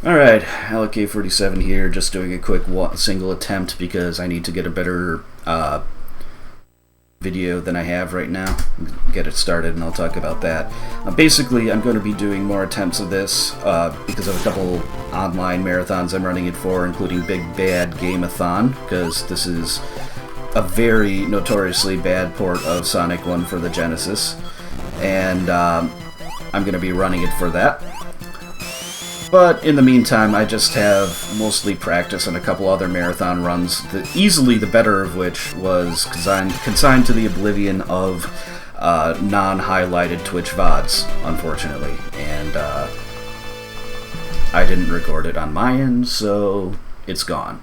Alright, LK47 here, just doing a quick single attempt because I need to get a better video than I have right now. Get it started and I'll talk about that. Basically, I'm going to be doing more attempts of this because of a couple online marathons I'm running it for, including Big Bad Game-a-thon, because this is a very notoriously bad port of Sonic 1 for the Genesis, and I'm going to be running it for that. But in the meantime, I just have mostly practice on a couple other marathon runs, easily the better of which was consigned to the oblivion of non-highlighted Twitch VODs, unfortunately. And I didn't record it on my end, so it's gone.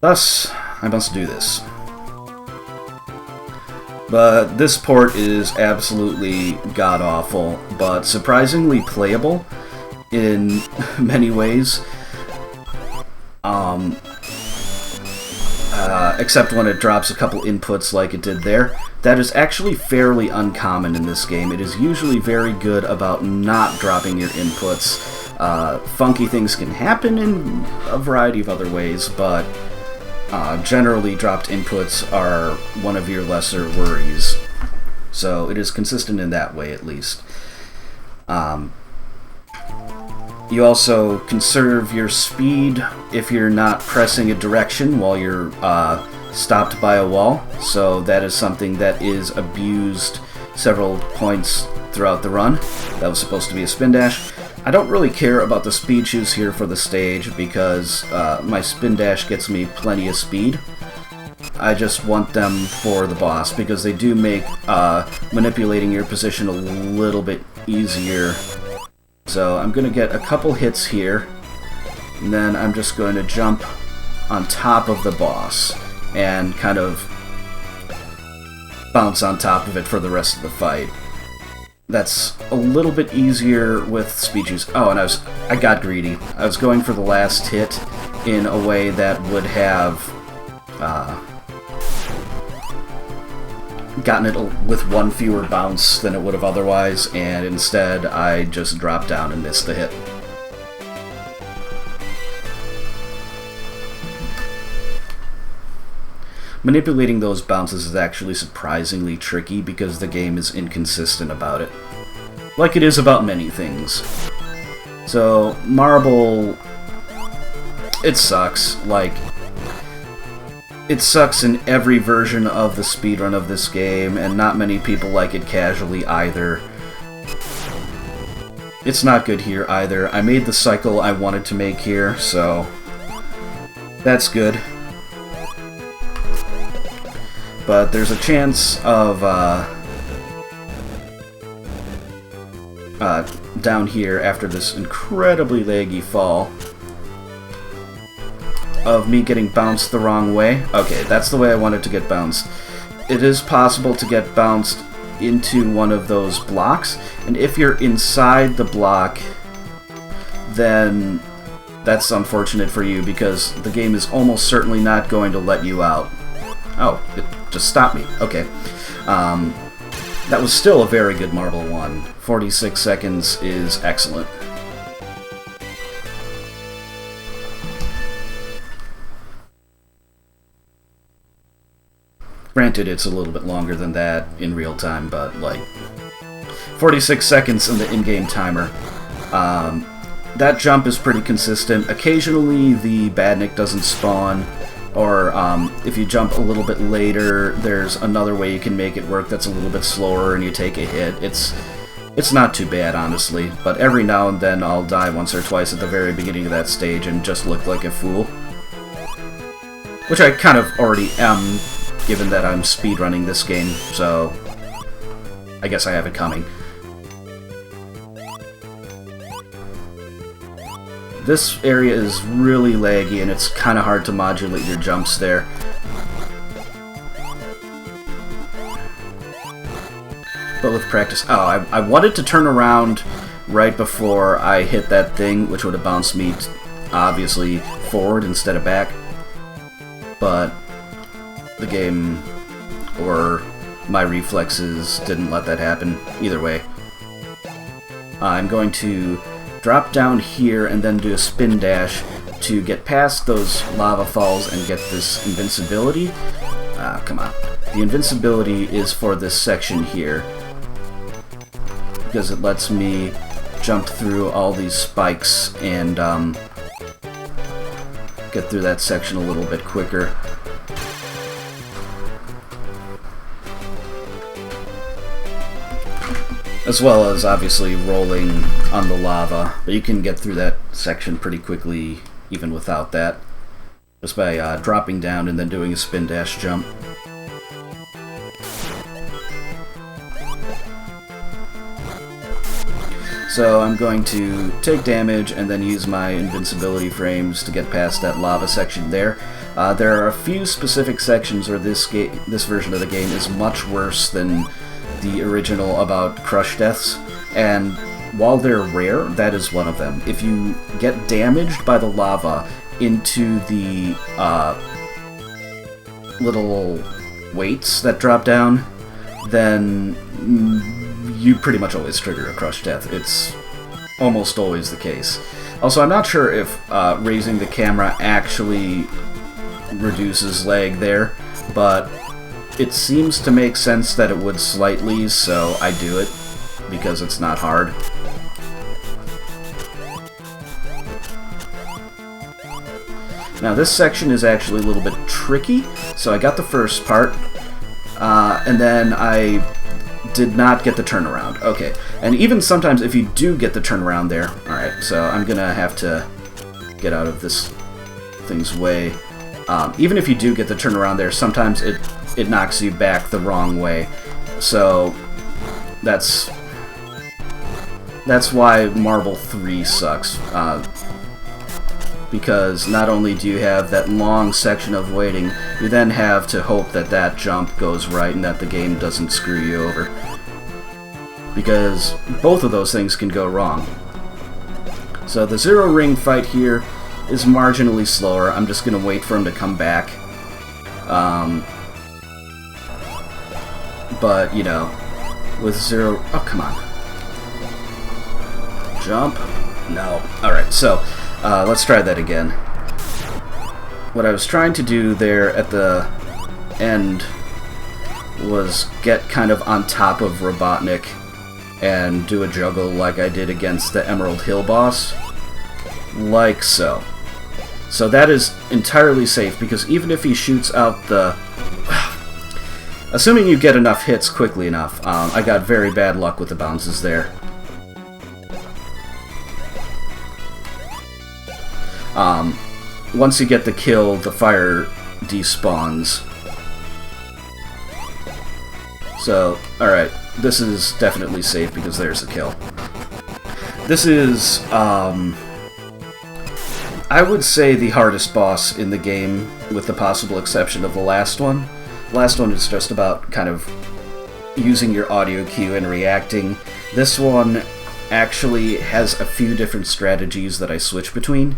Thus, I must do this. But this port is absolutely god-awful, but surprisingly playable in many ways, except when it drops a couple inputs like it did there. That is actually fairly uncommon in this game. It is usually very good about not dropping your inputs. Funky things can happen in a variety of other ways, but generally dropped inputs are one of your lesser worries. So it is consistent in that way, at least. You also conserve your speed if you're not pressing a direction while you're stopped by a wall, so that is something that is abused several points throughout the run. That was supposed to be a spin dash. I don't really care about the speed shoes here for the stage because my spin dash gets me plenty of speed. I just want them for the boss because they do make manipulating your position a little bit easier. So I'm going to get a couple hits here, and then I'm just going to jump on top of the boss and kind of bounce on top of it for the rest of the fight. That's a little bit easier with speed shoes. Oh, and I got greedy. I was going for the last hit in a way that would have gotten it with one fewer bounce than it would have otherwise, and instead I just dropped down and missed the hit. Manipulating those bounces is actually surprisingly tricky because the game is inconsistent about it, like it is about many things. So, Marble, it sucks. Like, it sucks in every version of the speedrun of this game, and not many people like it casually either. It's not good here either. I made the cycle I wanted to make here, so that's good. But there's a chance of, down here after this incredibly laggy fall, of me getting bounced the wrong way. Okay, that's the way I wanted to get bounced. It is possible to get bounced into one of those blocks, and if you're inside the block, then that's unfortunate for you because the game is almost certainly not going to let you out. Oh, it just stopped me. Okay. That was still a very good Marble one. 46 seconds is excellent. Granted, it's a little bit longer than that in real time, but like 46 seconds in the in-game timer. That jump is pretty consistent. Occasionally the badnik doesn't spawn, or if you jump a little bit later, there's another way you can make it work that's a little bit slower and you take a hit. It's not too bad, honestly, but every now and then I'll die once or twice at the very beginning of that stage and just look like a fool. Which I kind of already am, given that I'm speedrunning this game, so I guess I have it coming. This area is really laggy and it's kind of hard to modulate your jumps there. But with practice... Oh, I wanted to turn around right before I hit that thing, which would have bounced me, obviously, forward instead of back. But the game, or my reflexes, didn't let that happen. Either way. I'm going to drop down here and then do a spin dash to get past those lava falls and get this invincibility. Come on. The invincibility is for this section here, because it lets me jump through all these spikes and get through that section a little bit quicker. As well as obviously rolling on the lava, but you can get through that section pretty quickly even without that, just by dropping down and then doing a spin dash jump. So I'm going to take damage and then use my invincibility frames to get past that lava section there. There are a few specific sections where this version of the game is much worse than the original about crush deaths, and while they're rare, that is one of them. If you get damaged by the lava into the little weights that drop down, then you pretty much always trigger a crush death. It's almost always the case. Also, I'm not sure if raising the camera actually reduces lag there, but it seems to make sense that it would slightly, so I do it because it's not hard. Now this section is actually a little bit tricky, so I got the first part, and then I did not get the turnaround. Okay, and even sometimes if you do get the turnaround there, alright, so I'm gonna have to get out of this thing's way. Even if you do get the turnaround there, sometimes it knocks you back the wrong way. So that's why Marble 3 sucks. Because not only do you have that long section of waiting, you then have to hope that that jump goes right and that the game doesn't screw you over. Because both of those things can go wrong. So the zero ring fight here is marginally slower. I'm just going to wait for him to come back. But, you know, with zero... Oh, come on. Jump? No. Alright, so let's try that again. What I was trying to do there at the end was get kind of on top of Robotnik and do a juggle like I did against the Emerald Hill boss. Like so. So that is entirely safe, because even if he shoots out the... Assuming you get enough hits quickly enough, I got very bad luck with the bounces there. Once you get the kill, the fire despawns. So, alright, this is definitely safe because there's the kill. This is, I would say the hardest boss in the game, with the possible exception of the last one. The last one is just about kind of using your audio cue and reacting. This one actually has a few different strategies that I switch between,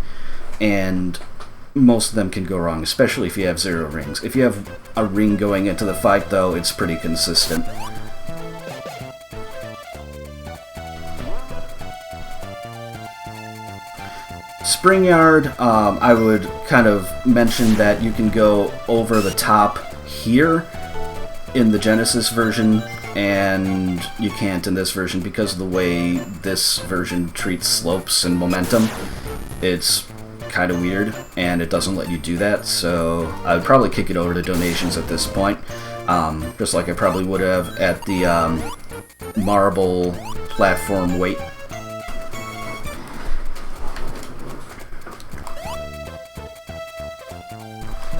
and most of them can go wrong, especially if you have zero rings. If you have a ring going into the fight, though, it's pretty consistent. Spring Yard, I would kind of mention that you can go over the top here in the Genesis version, and you can't in this version because of the way this version treats slopes and momentum. It's kind of weird, and it doesn't let you do that, so I would probably kick it over to donations at this point, just like I probably would have at the marble platform weight.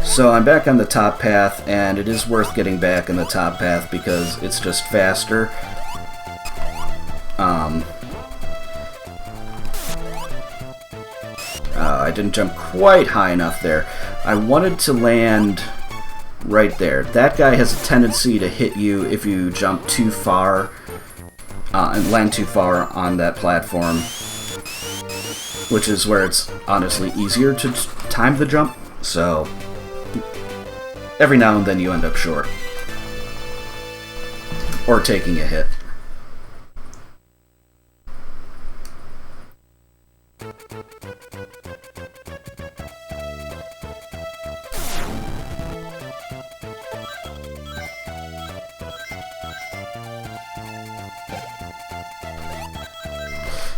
So I'm back on the top path, and it is worth getting back on the top path because it's just faster. I didn't jump quite high enough there. I wanted to land right there. That guy has a tendency to hit you if you jump too far and land too far on that platform, which is where it's honestly easier to time the jump, so every now and then you end up short. Or taking a hit.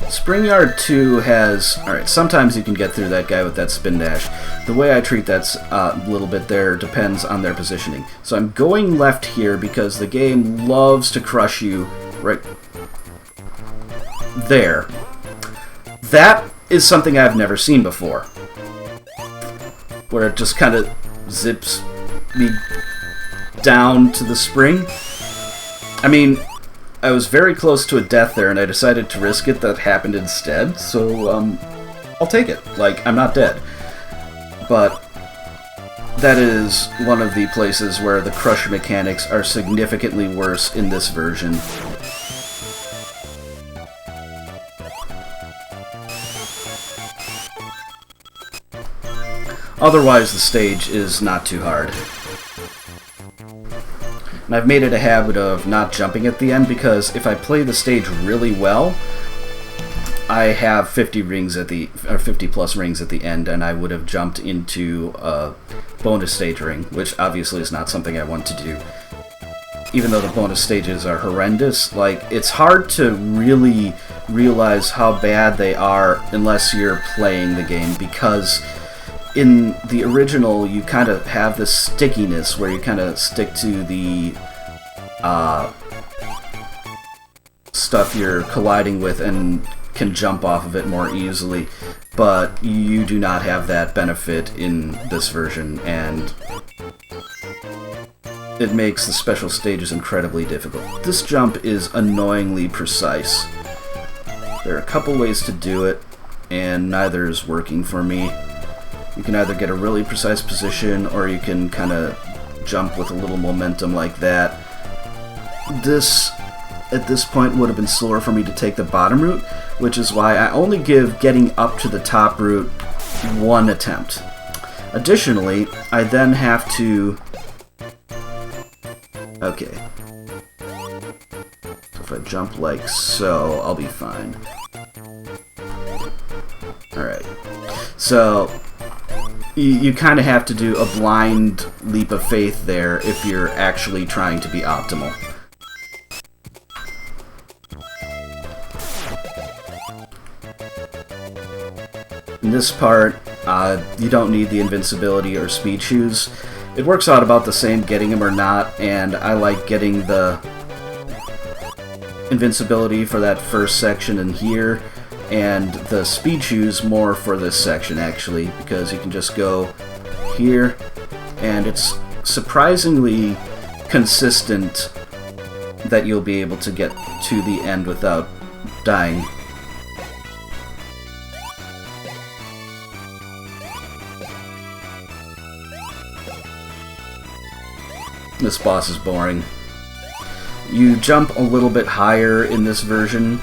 Spring Yard 2 has... Alright, sometimes you can get through that guy with that spin dash. The way I treat that little bit there depends on their positioning. So I'm going left here because the game loves to crush you right there. That is something I've never seen before. Where it just kind of zips me down to the spring. I mean, I was very close to a death there, and I decided to risk it. That happened instead, so I'll take it. Like, I'm not dead. But that is one of the places where the crusher mechanics are significantly worse in this version. Otherwise, the stage is not too hard. And I've made it a habit of not jumping at the end because if I play the stage really well, I have 50 rings at the 50 plus rings at the end, and I would have jumped into a bonus stage ring, which obviously is not something I want to do. Even though the bonus stages are horrendous, like, it's hard to really realize how bad they are unless you're playing the game, because in the original, you kind of have this stickiness where you kind of stick to the stuff you're colliding with and can jump off of it more easily, but you do not have that benefit in this version, and it makes the special stages incredibly difficult. This jump is annoyingly precise. There are a couple ways to do it, and neither is working for me. You can either get a really precise position, or you can kind of jump with a little momentum like that. This, at this point, would have been slower for me to take the bottom route, which is why I only give getting up to the top route one attempt. Additionally, I then have to... Okay. So if I jump like so, I'll be fine. Alright. So you kind of have to do a blind leap of faith there if you're actually trying to be optimal. In this part, you don't need the invincibility or speed shoes. It works out about the same getting them or not, and I like getting the invincibility for that first section in here, and the speed shoes more for this section actually, because you can just go here, and it's surprisingly consistent that you'll be able to get to the end without dying. This boss is boring. You jump a little bit higher in this version,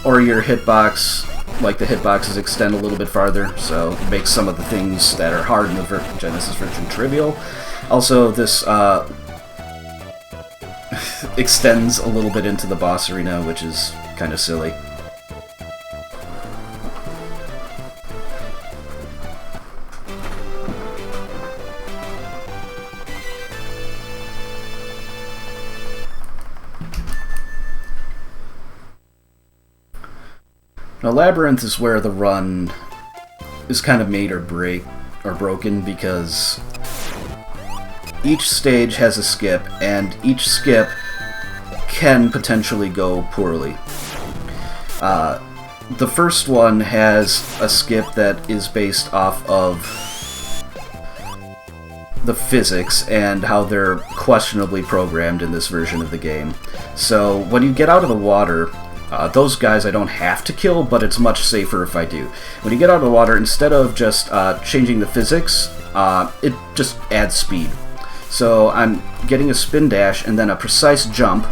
or your hitbox, like the hitboxes extend a little bit farther, so it makes some of the things that are hard in the Genesis version trivial. Also, this extends a little bit into the boss arena, which is kind of silly. Now, Labyrinth is where the run is kind of made or broken, because each stage has a skip, and each skip can potentially go poorly. The first one has a skip that is based off of the physics and how they're questionably programmed in this version of the game. So when you get out of the water, those guys I don't have to kill, but it's much safer if I do. When you get out of the water, instead of just changing the physics, it just adds speed. So I'm getting a spin dash and then a precise jump.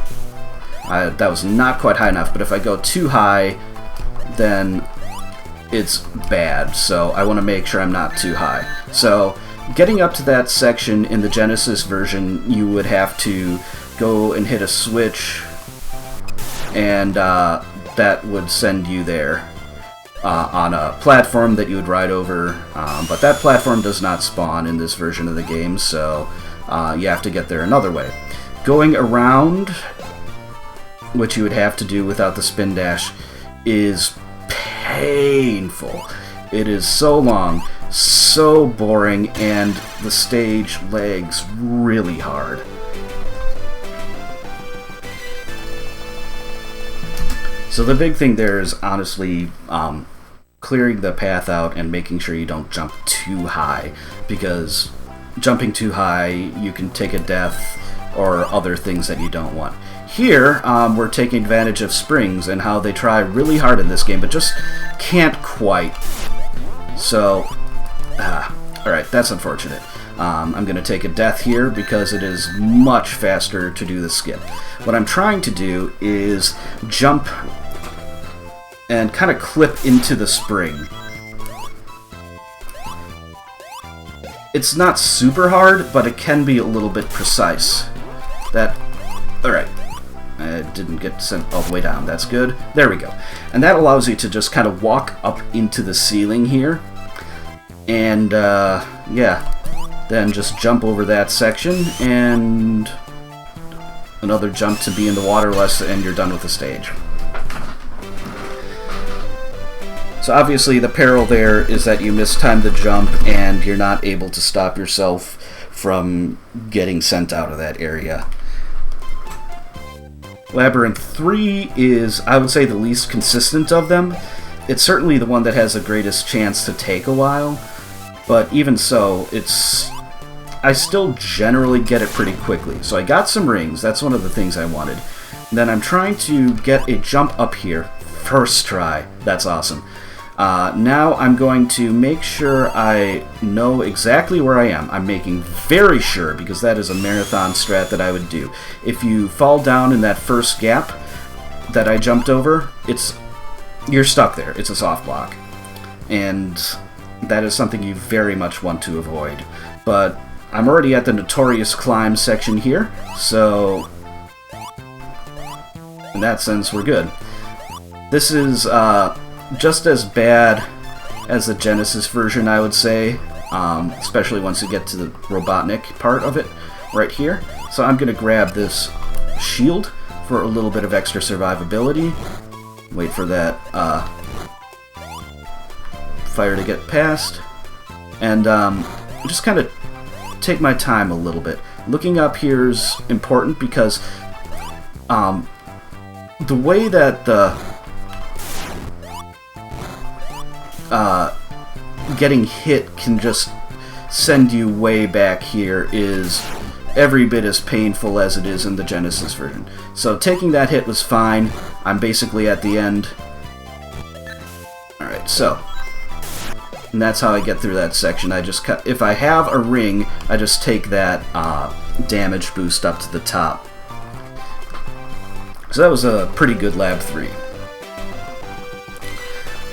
That was not quite high enough, but if I go too high, then it's bad. So I want to make sure I'm not too high. So getting up to that section in the Genesis version, you would have to go and hit a switch, and that would send you there on a platform that you would ride over, but that platform does not spawn in this version of the game, so you have to get there another way. Going around, which you would have to do without the spin dash, is painful. It is so long, so boring, and the stage lags really hard. So the big thing there is honestly clearing the path out and making sure you don't jump too high, because jumping too high, you can take a death or other things that you don't want. Here, we're taking advantage of springs and how they try really hard in this game, but just can't quite. So, alright, that's unfortunate. I'm going to take a death here because it is much faster to do the skip. What I'm trying to do is jump and kind of clip into the spring. It's not super hard, but it can be a little bit precise. Alright. I didn't get sent all the way down. That's good. There we go. And that allows you to just kind of walk up into the ceiling here. And, yeah. Then just jump over that section, and another jump to be in the water less, and you're done with the stage. So obviously the peril there is that you mistime the jump and you're not able to stop yourself from getting sent out of that area. Labyrinth 3 is, I would say, the least consistent of them. It's certainly the one that has the greatest chance to take a while, but even so, I still generally get it pretty quickly. So I got some rings, that's one of the things I wanted. And then I'm trying to get a jump up here, first try. That's awesome. Now I'm going to make sure I know exactly where I am. I'm making very sure, because that is a marathon strat that I would do. If you fall down in that first gap that I jumped over, you're stuck there. It's a soft block. And that is something you very much want to avoid. But I'm already at the notorious climb section here, so in that sense we're good. This is just as bad as the Genesis version, I would say, especially once you get to the Robotnik part of it right here. So I'm going to grab this shield for a little bit of extra survivability. Wait for that fire to get past. And just kind of take my time a little bit. Looking up here is important because the way that the getting hit can just send you way back here is every bit as painful as it is in the Genesis version. So taking that hit was fine. I'm basically at the end. Alright, so. And that's how I get through that section. I just cut. If I have a ring, I just take that damage boost up to the top. So that was a pretty good Lab 3.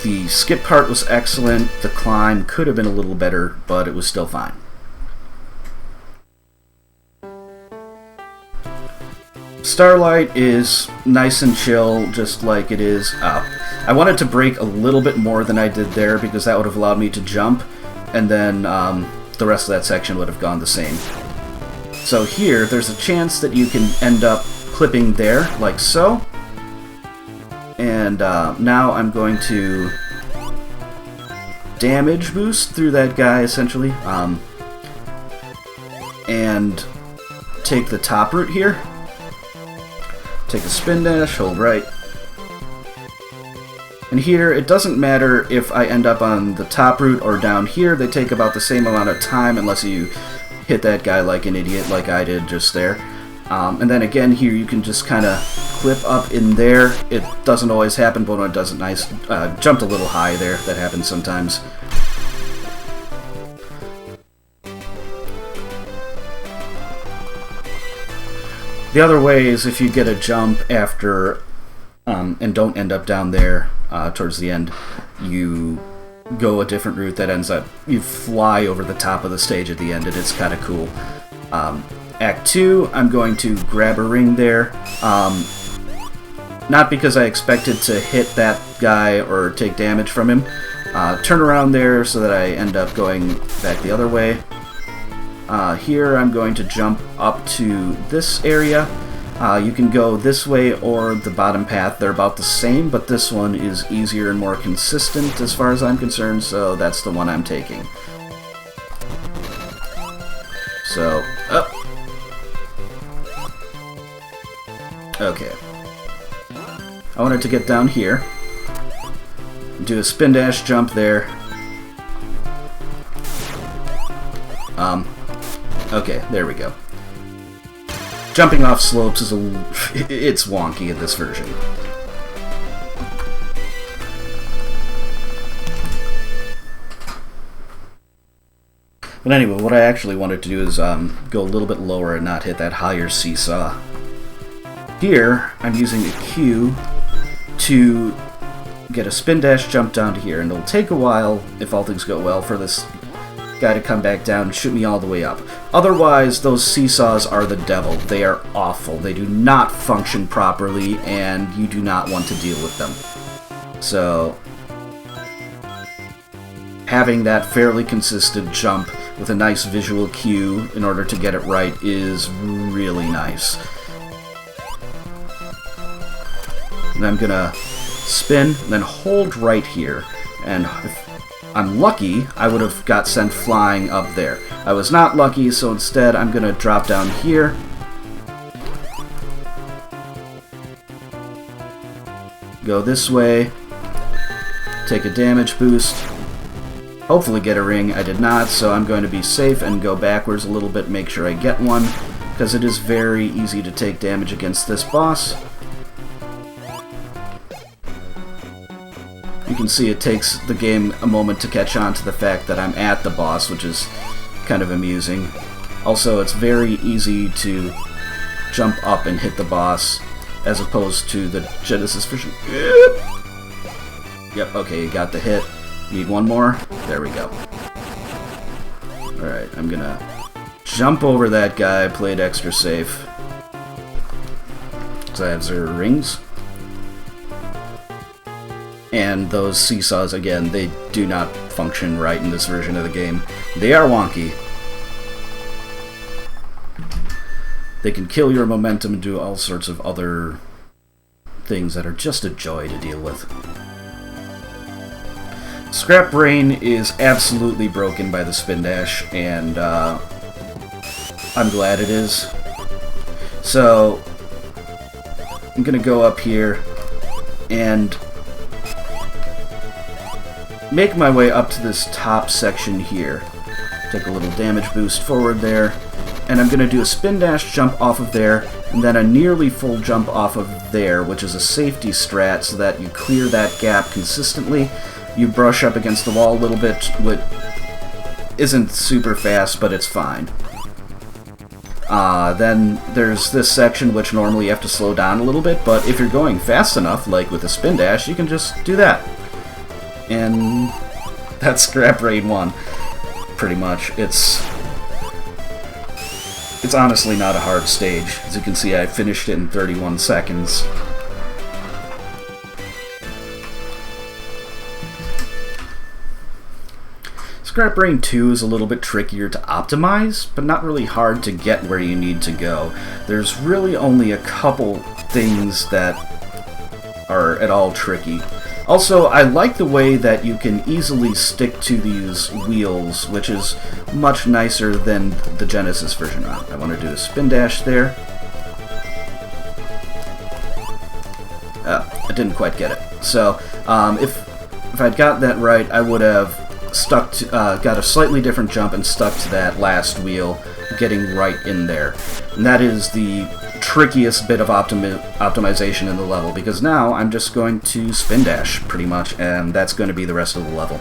The skip part was excellent. The climb could have been a little better, but it was still fine. Starlight is nice and chill, just like it is. I wanted to break a little bit more than I did there, because that would have allowed me to jump, and then the rest of that section would have gone the same. So here, there's a chance that you can end up clipping there, like so. And now I'm going to damage boost through that guy, essentially, and take the top route here. Take a spin dash, hold right. And here, it doesn't matter if I end up on the top route or down here. They take about the same amount of time unless you hit that guy like an idiot like I did just there. And then again here you can just kind of clip up in there. It doesn't always happen, but when it does, it nice. Jumped a little high there. That happens sometimes. The other way is if you get a jump after and don't end up down there towards the end, you go a different route that ends up, you fly over the top of the stage at the end, and it's kind of cool. Act 2, I'm going to grab a ring there. Not because I expected to hit that guy or take damage from him. Turn around there so that I end up going back the other way. Here I'm going to jump up to this area. You can go this way or the bottom path. They're about the same, but this one is easier and more consistent as far as I'm concerned, so that's the one I'm taking. So, up. Okay. I wanted to get down here, do a spin dash jump there. Okay, there we go. Jumping off slopes is it's wonky in this version. But anyway, what I actually wanted to do is go a little bit lower and not hit that higher seesaw. Here, I'm using a Q to get a spin dash jump down to here, and it'll take a while, if all things go well, for this guy to come back down and shoot me all the way up. Otherwise, those seesaws are the devil. They are awful. They do not function properly, and you do not want to deal with them. So, having that fairly consistent jump with a nice visual cue in order to get it right is really nice. And I'm gonna spin, then hold right here, and if I'm lucky, I would have got sent flying up there. I was not lucky, so instead I'm gonna drop down here. Go this way. Take a damage boost. Hopefully get a ring. I did not, so I'm going to be safe and go backwards a little bit, make sure I get one, because it is very easy to take damage against this boss. You can see it takes the game a moment to catch on to the fact that I'm at the boss, which is kind of amusing. Also, it's very easy to jump up and hit the boss, as opposed to the Genesis version. Yep, okay, you got the hit. Need one more? There we go. Alright, I'm gonna jump over that guy, played extra safe. So I have 0 rings. And those seesaws, again, they do not function right in this version of the game. They are wonky. They can kill your momentum and do all sorts of other things that are just a joy to deal with. Scrap Brain is absolutely broken by the spin dash, and I'm glad it is. So, I'm gonna go up here and make my way up to this top section here. Take a little damage boost forward there, and I'm going to do a spin dash jump off of there, and then a nearly full jump off of there, which is a safety strat so that you clear that gap consistently. You brush up against the wall a little bit, which isn't super fast, but it's fine. Then there's this section which normally you have to slow down a little bit, but if you're going fast enough, like with a spin dash, you can just do that. And that's Scrap Brain 1, pretty much. It's honestly not a hard stage. As you can see, I finished it in 31 seconds. Scrap Brain 2 is a little bit trickier to optimize, but not really hard to get where you need to go. There's really only a couple things that are at all tricky. Also, I like the way that you can easily stick to these wheels, which is much nicer than the Genesis version. I want to do a spin dash there. I didn't quite get it. So, if I'd got that right, I would have stuck to, got a slightly different jump and stuck to that last wheel, getting right in there. And that is the trickiest bit of optimization in the level, because now I'm just going to spin dash, pretty much, and that's going to be the rest of the level.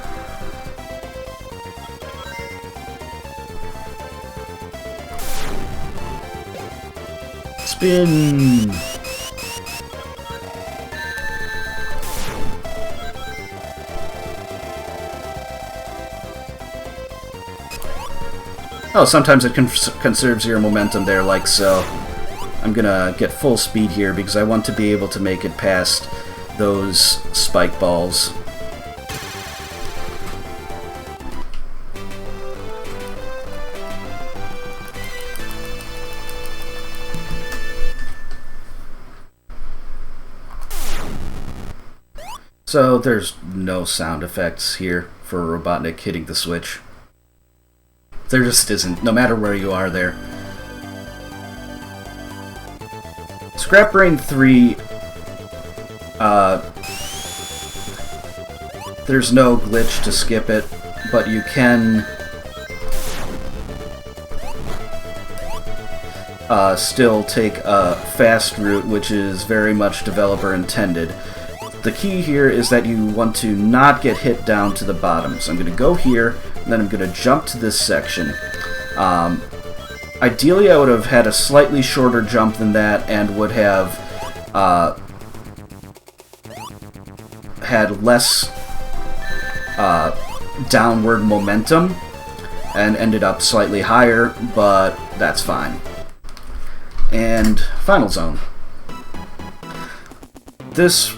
Spin! Oh, sometimes it conserves your momentum there, like so. I'm gonna get full speed here because I want to be able to make it past those spike balls. So there's no sound effects here for Robotnik hitting the switch. There just isn't, no matter where you are there. Scrap Brain 3, there's no glitch to skip it, but you can still take a fast route, which is very much developer intended. The key here is that you want to not get hit down to the bottom. So I'm going to go here, and then I'm going to jump to this section. Ideally, I would have had a slightly shorter jump than that, and would have had less downward momentum, and ended up slightly higher, but that's fine. And Final Zone. This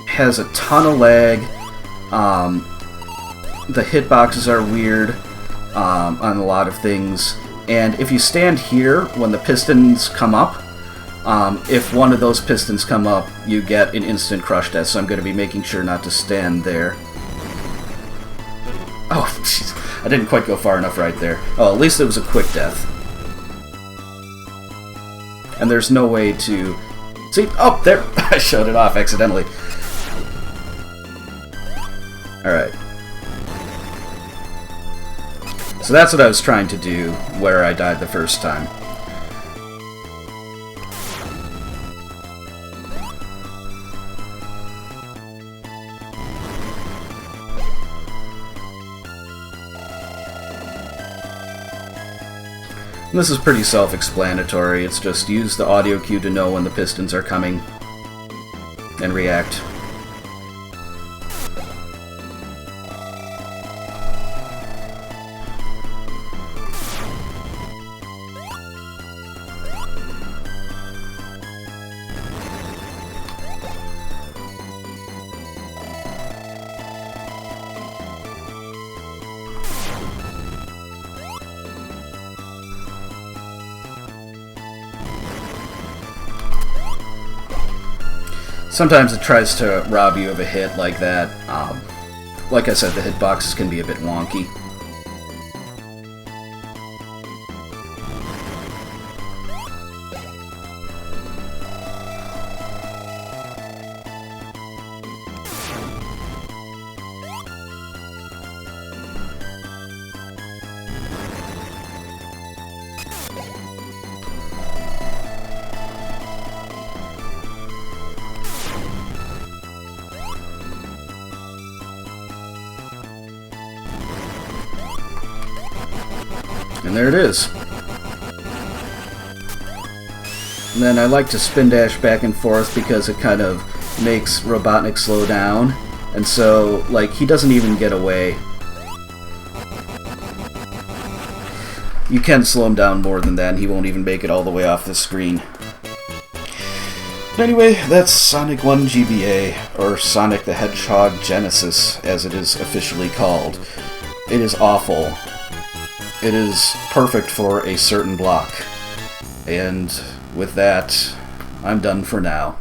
has a ton of lag. The hitboxes are weird on a lot of things, and if you stand here when the pistons come up, if one of those pistons come up, you get an instant crush death, so I'm going to be making sure not to stand there. Oh, jeez. I didn't quite go far enough right there. Oh, at least it was a quick death. And there's no way to... See? Oh, there! I shut it off accidentally. Alright. So that's what I was trying to do where I died the first time. And this is pretty self-explanatory. It's just use the audio cue to know when the pistons are coming and react. Sometimes it tries to rob you of a hit like that. Like I said, the hitboxes can be a bit wonky. And there it is. And then I like to spin dash back and forth because it kind of makes Robotnik slow down. And so, like, he doesn't even get away. You can slow him down more than that and he won't even make it all the way off the screen. But anyway, that's Sonic 1 GBA, or Sonic the Hedgehog Genesis, as it is officially called. It is awful. It is perfect for a certain block. And with that, I'm done for now.